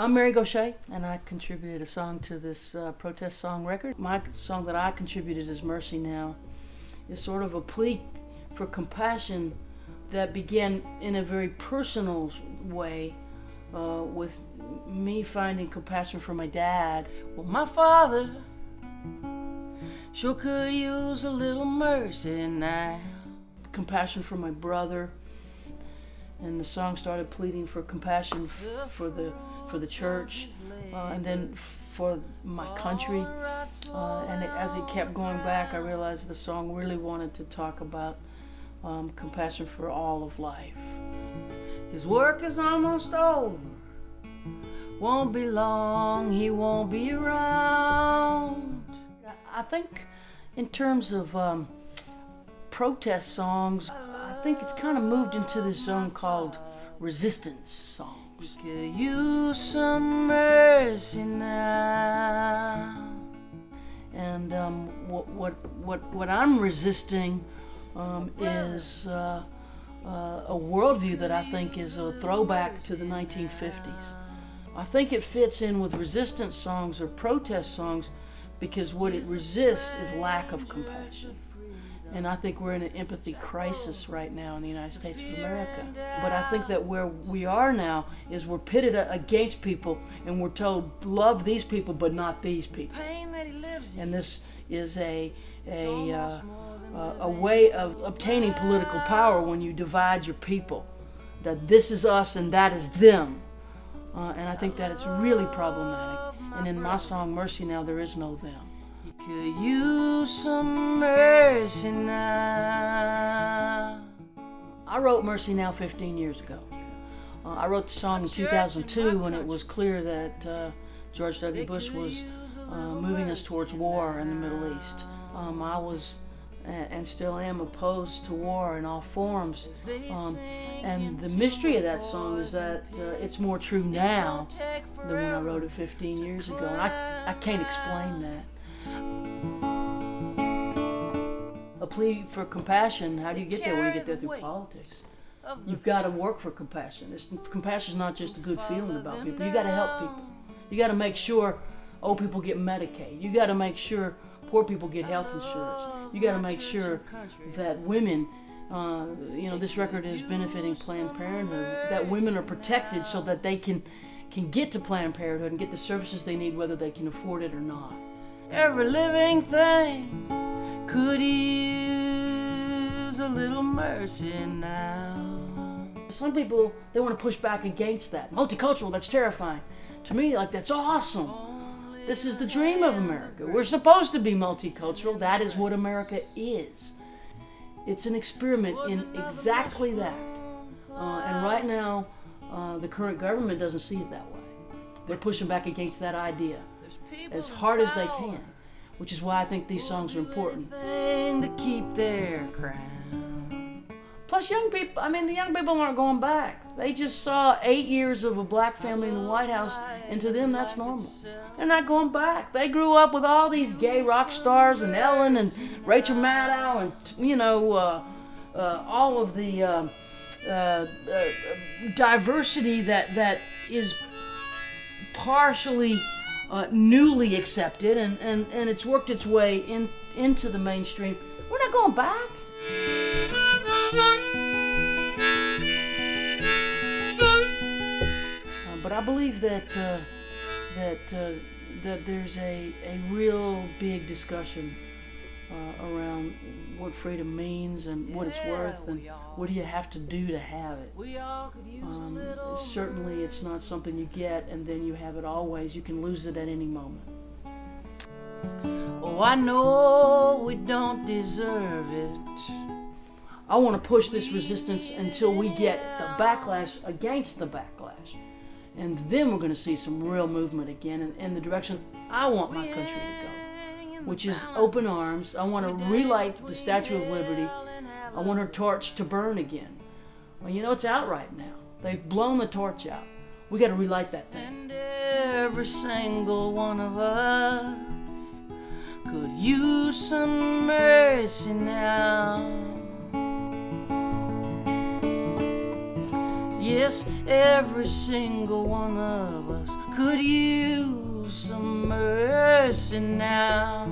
I'm Mary Gauthier, and I contributed a song to this protest song record. My song that I contributed is Mercy Now. It's sort of a plea for compassion that began in a very personal way with me finding compassion for my dad. Well, my father sure could use a little mercy now. Compassion for my brother. And the song started pleading for compassion for the church, and then for my country. As it kept going back, I realized the song really wanted to talk about compassion for all of life. His work is almost over. Won't be long, he won't be around. I think in terms of protest songs, I think it's kind of moved into this zone called resistance songs. We could use some mercy now. And what I'm resisting is a worldview that I think is a throwback to the 1950s. I think it fits in with resistance songs or protest songs because what it resists is lack of compassion. And I think we're in an empathy crisis right now in the United States of America. But I think that where we are now is we're pitted against people and we're told, love these people but not these people. And this is a way of obtaining political power when you divide your people. That this is us and that is them. And I think that it's really problematic. And in my song, Mercy Now, there is no them. You could use some mercy now. I wrote Mercy Now 15 years ago. I wrote the song in 2002 when it was clear that George W. Bush was moving us towards war in the Middle East. I was and still am opposed to war in all forms. And the mystery of that song is that it's more true now than when I wrote it 15 years ago. And I can't explain that. A plea for compassion, how do you get there? Well, you get there through politics. You've got to work for compassion. Compassion is not just a good feeling about people. You got to help people. You got to make sure old people get Medicaid. You got to make sure poor people get health insurance. You got to make sure that women, this record is benefiting Planned Parenthood, that women are protected so that they can get to Planned Parenthood and get the services they need whether they can afford it or not. Every living thing could use a little mercy now. Some people, they want to push back against that. Multicultural, that's terrifying. To me, that's awesome. This is the dream of America. We're supposed to be multicultural. That is what America is. It's an experiment in exactly that. And right now, the current government doesn't see it that way. They're pushing back against that idea as hard as they can, which is why I think these songs are important. To keep their crown. Plus, the young people aren't going back. They just saw 8 years of a black family in the White House, and to them, that's normal. They're not going back. They grew up with all these gay rock stars, and Ellen, and Rachel Maddow, and, all of the diversity that is partially newly accepted, and it's worked its way into the mainstream. We're not going back. But I believe that there's a real big discussion around what freedom means and what it's worth and what do you have to do to have it. Certainly it's not something you get and then you have it always. You can lose it at any moment. Oh, I know we don't deserve it. I want to push this resistance until we get the backlash against the backlash. And then we're going to see some real movement again in the direction I want my country to go, which is open arms. I want to relight the Statue of Liberty. I want her torch to burn again. Well, it's out right now. They've blown the torch out. We got to relight that thing. And every single one of us could use some mercy now. Yes, every single one of us could use some mercy now.